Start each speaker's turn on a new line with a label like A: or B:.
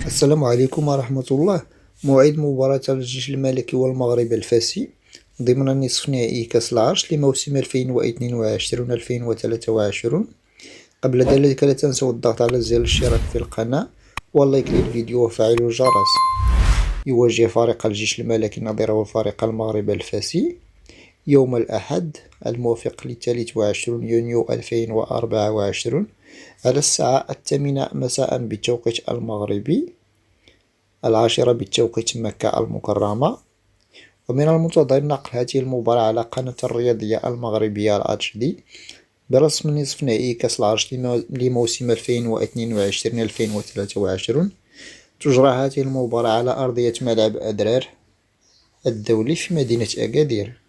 A: السلام عليكم ورحمة الله. موعد مباراة الجيش الملكي والمغرب الفاسي ضمن نصف نهائي كأس العرش لموسم 2022-2023. قبل ذلك لا تنسوا الضغط على زر الاشتراك في القناة واللايك للفيديو وفعل الجرس. يواجه فريق الجيش الملكي نظيره الفريق المغرب الفاسي يوم الأحد الموافق ل23 يونيو 2024 على الساعة 8 مساء بالتوقيت المغربي، 10 بالتوقيت مكة المكرمة. ومن المنتظر نقل هذه المباراة على قناة الرياضية المغربية الHD برسم نصف نهائي كأس العرش لموسم 2022-2023. تجرى هذه المباراة على أرضية ملعب أدرار الدولي في مدينة أكادير.